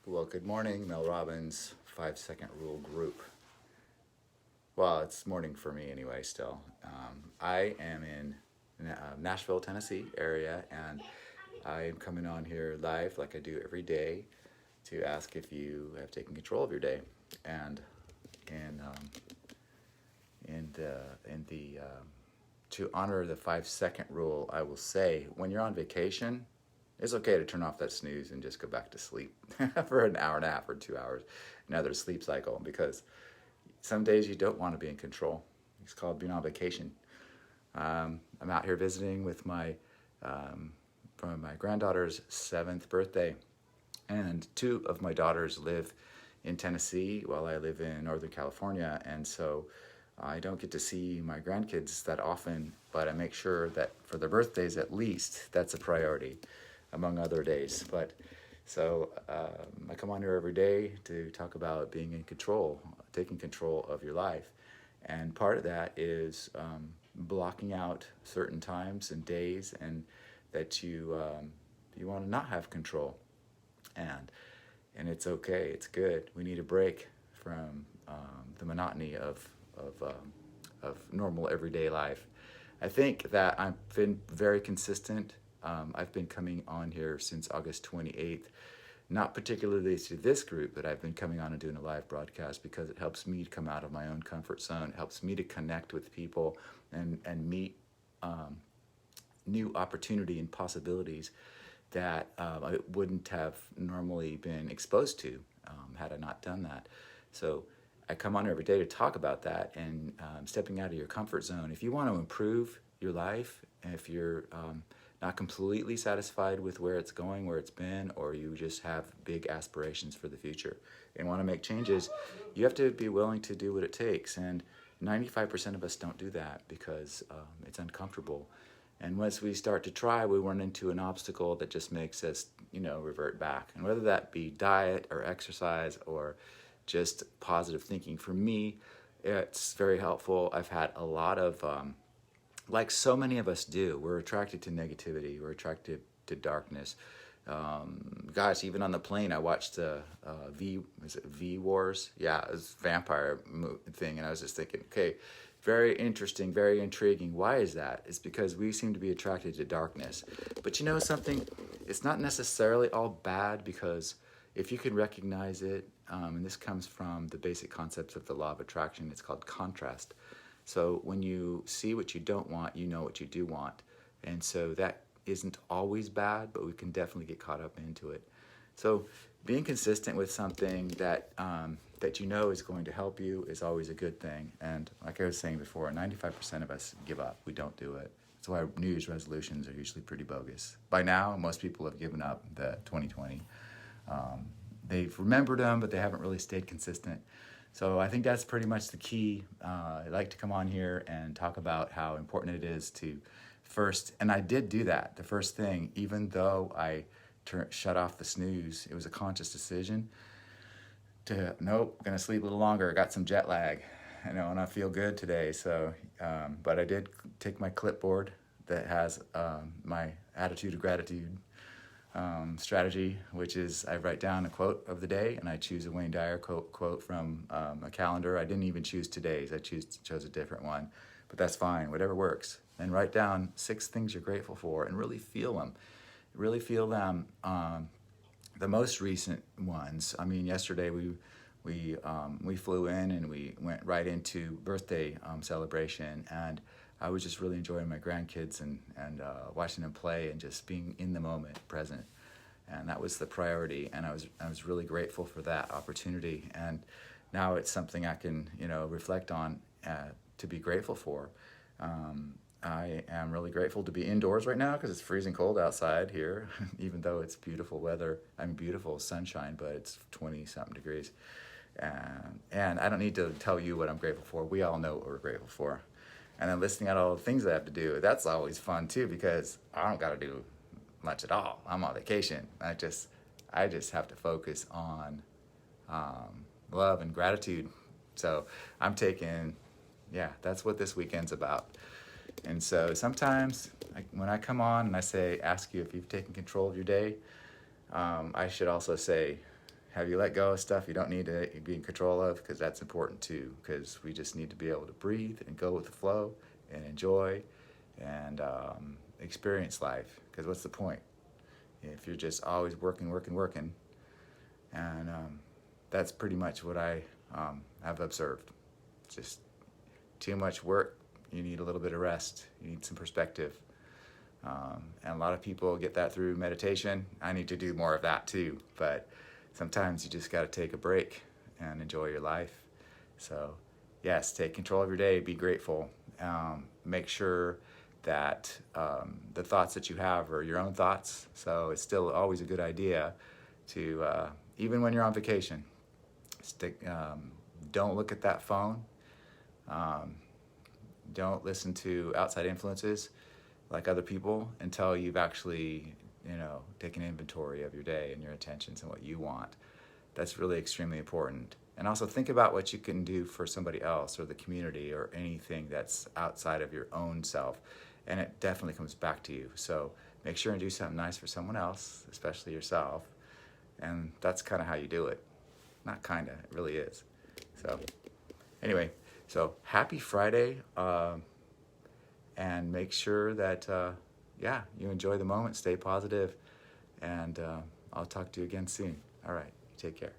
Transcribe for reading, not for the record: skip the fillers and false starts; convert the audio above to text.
Well, good morning, Mel Robbins, 5 Second Rule Group. Well, it's morning for me anyway, still. I am in Nashville, Tennessee area, and I am coming on here live like I do every day to ask if you have taken control of your day. And in, in the to honor the 5 second rule, I will say when you're on vacation, it's okay to turn off that snooze and just go back to sleep for an hour and a half or 2 hours, another sleep cycle, because some days you don't want to be in control. It's called being on vacation. I'm out here visiting with from my granddaughter's 7th birthday, and two of my daughters live in Tennessee while I live in Northern California, and so I don't get to see my grandkids that often, but I make sure that for their birthdays at least, that's a priority among other days. But so I come on here every day to talk about being in control, taking control of your life. And part of that is blocking out certain times and days and that you want to not have control. And it's okay, it's good. We need a break from the monotony of normal everyday life. I think that I've been very consistent. I've been coming on here since August 28th, not particularly to this group, but I've been coming on and doing a live broadcast because it helps me to come out of my own comfort zone. It helps me to connect with people and meet new opportunity and possibilities that I wouldn't have normally been exposed to had I not done that. So I come on every day to talk about that and stepping out of your comfort zone. If you want to improve your life, and if you're not completely satisfied with where it's going, where it's been, or you just have big aspirations for the future and want to make changes, you have to be willing to do what it takes. And 95% of us don't do that because it's uncomfortable. And once we start to try, we run into an obstacle that just makes us, revert back. And whether that be diet or exercise or just positive thinking, for me, it's very helpful. I've had a lot of like so many of us do, we're attracted to negativity. We're attracted to darkness. Gosh, even on the plane, I watched V Wars? Yeah, it was a vampire thing, and I was just thinking, okay, very interesting, very intriguing. Why is that? It's because we seem to be attracted to darkness. But you know something? It's not necessarily all bad, because if you can recognize it, and this comes from the basic concepts of the law of attraction, it's called contrast. So when you see what you don't want, you know what you do want. And so that isn't always bad, but we can definitely get caught up into it. So being consistent with something that that you know is going to help you is always a good thing. And like I was saying before, 95% of us give up. We don't do it. That's why New Year's resolutions are usually pretty bogus. By now, most people have given up the 2020. They've remembered them, but they haven't really stayed consistent. So I think that's pretty much the key. I like to come on here and talk about how important it is to first, and I did do that. The first thing, even though I shut off the snooze, it was a conscious decision to, nope, I'm gonna sleep a little longer. I got some jet lag, and I feel good today. So, but I did take my clipboard that has my attitude of gratitude strategy, which is I write down a quote of the day, and I choose a Wayne Dyer quote from a calendar. I didn't even choose today's. I chose a different one, but that's fine. Whatever works. And write down 6 things you're grateful for, and really feel them. Really feel them. The most recent ones. I mean, yesterday we flew in and we went right into birthday celebration, and I was just really enjoying my grandkids and watching them play and just being in the moment, present. And that was the priority, and I was really grateful for that opportunity. And now it's something I can reflect on to be grateful for. I am really grateful to be indoors right now because it's freezing cold outside here, even though it's beautiful weather. Beautiful sunshine, but it's 20-something degrees. And I don't need to tell you what I'm grateful for. We all know what we're grateful for. And then listing out all the things I have to do, that's always fun too, because I don't got to do much at all. I'm on vacation. I just have to focus on love and gratitude. So I'm taking, that's what this weekend's about. And so sometimes when I come on and I ask you if you've taken control of your day, I should also say, Have you let go of stuff you don't need to be in control of? Because that's important too, because we just need to be able to breathe and go with the flow and enjoy and experience life. Because what's the point if you're just always working, and that's pretty much what I have observed. Just too much work, you need a little bit of rest, you need some perspective. And a lot of people get that through meditation. I need to do more of that too, but sometimes you just got to take a break and enjoy your life. So yes, take control of your day, be grateful. Make sure that the thoughts that you have are your own thoughts. So it's still always a good idea to, even when you're on vacation, don't look at that phone. Don't listen to outside influences like other people until you've actually, taken inventory of your day and your intentions and what you want. That's really extremely important. And also think about what you can do for somebody else or the community or anything that's outside of your own self. And it definitely comes back to you. So make sure and do something nice for someone else, especially yourself. And that's kind of how you do it. Not kind of, it really is. So anyway, so happy Friday. And make sure that, you enjoy the moment, stay positive, and I'll talk to you again soon. All right, take care.